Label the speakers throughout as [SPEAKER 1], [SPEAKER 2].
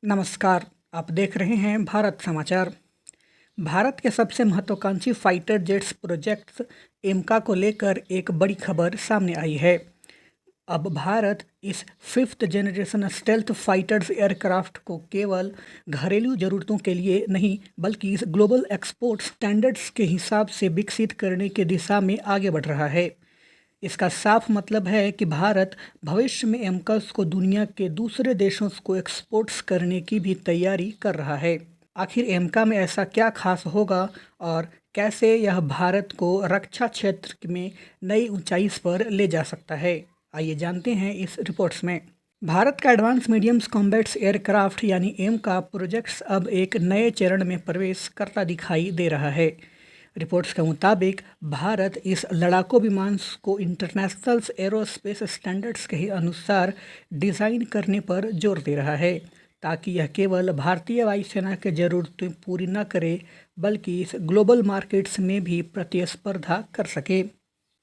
[SPEAKER 1] नमस्कार, आप देख रहे हैं भारत समाचार। भारत के सबसे महत्वाकांक्षी फाइटर जेट्स प्रोजेक्ट एमका को लेकर एक बड़ी खबर सामने आई है। अब भारत इस fifth generation stealth fighters aircraft को केवल घरेलू ज़रूरतों के लिए नहीं बल्कि इस ग्लोबल एक्सपोर्ट स्टैंडर्ड्स के हिसाब से विकसित करने की दिशा में आगे बढ़ रहा है। इसका साफ मतलब है कि भारत भविष्य में एमकस को दुनिया के दूसरे देशों को एक्सपोर्ट्स करने की भी तैयारी कर रहा है। आखिर एमका में ऐसा क्या खास होगा और कैसे यह भारत को रक्षा क्षेत्र में नई ऊंचाई पर ले जा सकता है, आइए जानते हैं इस रिपोर्ट्स में। भारत का एडवांस मीडियम्स कॉम्बैट्स एयरक्राफ्ट यानी एमका प्रोजेक्ट्स अब एक नए चरण में प्रवेश करता दिखाई दे रहा है। रिपोर्ट्स के मुताबिक भारत इस लड़ाकू विमान को इंटरनेशनल एरोस्पेस स्टैंडर्ड्स के अनुसार डिज़ाइन करने पर जोर दे रहा है, ताकि यह केवल भारतीय वायुसेना की ज़रूरतें पूरी न करे बल्कि इस ग्लोबल मार्केट्स में भी प्रतिस्पर्धा कर सके।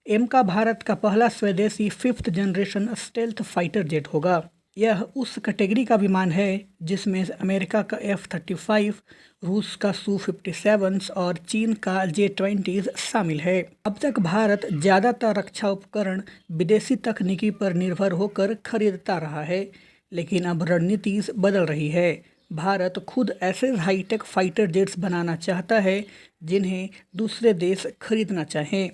[SPEAKER 1] एमका भारत का पहला स्वदेशी fifth generation stealth fighter jet होगा। यह उस कैटेगरी का विमान है जिसमें अमेरिका का F-35, रूस का Su-57 और चीन का J-20 शामिल है। अब तक भारत ज़्यादातर रक्षा उपकरण विदेशी तकनीकी पर निर्भर होकर खरीदता रहा है, लेकिन अब रणनीति बदल रही है। भारत खुद ऐसे हाईटेक फाइटर जेट्स बनाना चाहता है जिन्हें दूसरे देश खरीदना चाहें।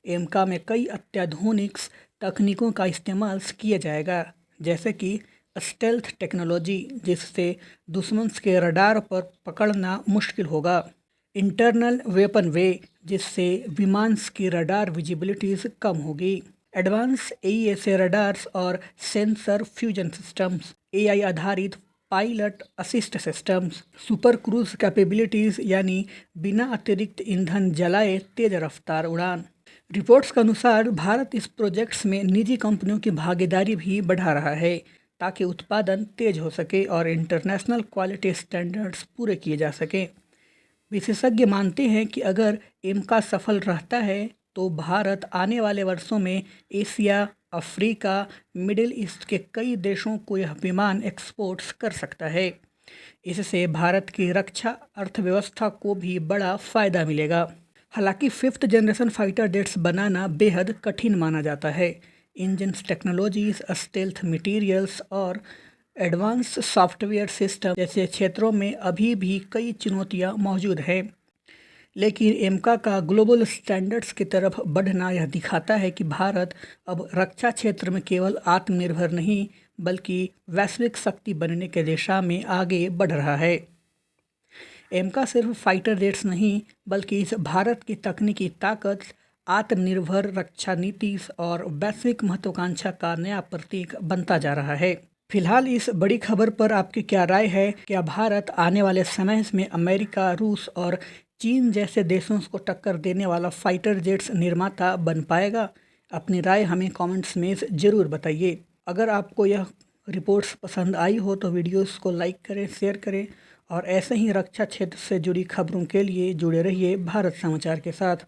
[SPEAKER 1] एमका में कई अत्याधुनिक तकनीकों का इस्तेमाल किया जाएगा, जैसे कि स्टेल्थ टेक्नोलॉजी जिससे दुश्मन के रडार पर पकड़ना मुश्किल होगा, इंटरनल वेपन वे जिससे विमान की रडार विजिबिलिटीज कम होगी, एडवांस AESA रडार्स और सेंसर फ्यूजन सिस्टम्स, AI आधारित pilot assist systems, super cruise capabilities यानी बिना अतिरिक्त ईंधन जलाए तेज रफ्तार उड़ान। रिपोर्ट्स के अनुसार भारत इस प्रोजेक्ट्स में निजी कंपनियों की भागीदारी भी बढ़ा रहा है ताकि उत्पादन तेज हो सके और इंटरनेशनल क्वालिटी स्टैंडर्ड्स पूरे किए जा सकें। विशेषज्ञ मानते हैं कि अगर एमका सफल रहता है तो भारत आने वाले वर्षों में एशिया, अफ्रीका, मिडिल ईस्ट के कई देशों को यह विमान एक्सपोर्ट्स कर सकता है। इससे भारत की रक्षा अर्थव्यवस्था को भी बड़ा फ़ायदा मिलेगा। हालांकि फिफ्थ जनरेशन फाइटर जेट्स बनाना बेहद कठिन माना जाता है। इंजन टेक्नोलॉजीज, स्टेल्थ मटेरियल्स और एडवांस सॉफ्टवेयर सिस्टम जैसे क्षेत्रों में अभी भी कई चुनौतियां मौजूद हैं, लेकिन एमका का ग्लोबल स्टैंडर्ड्स की तरफ बढ़ना यह दिखाता है कि भारत अब रक्षा क्षेत्र में केवल आत्मनिर्भर नहीं बल्कि वैश्विक शक्ति बनने की दिशा में आगे बढ़ रहा है। एमका सिर्फ फाइटर जेट्स नहीं बल्कि इस भारत की तकनीकी ताकत, आत्मनिर्भर रक्षा नीति और वैश्विक महत्वाकांक्षा का नया प्रतीक बनता जा रहा है। फिलहाल इस बड़ी खबर पर आपकी क्या राय है? क्या भारत आने वाले समय में अमेरिका, रूस और चीन जैसे देशों को टक्कर देने वाला फाइटर जेट्स निर्माता बन पाएगा? अपनी राय हमें कमेंट्स में ज़रूर बताइए। अगर आपको यह रिपोर्ट्स पसंद आई हो तो वीडियोस को लाइक करें, शेयर करें और ऐसे ही रक्षा क्षेत्र से जुड़ी खबरों के लिए जुड़े रहिए भारत समाचार के साथ।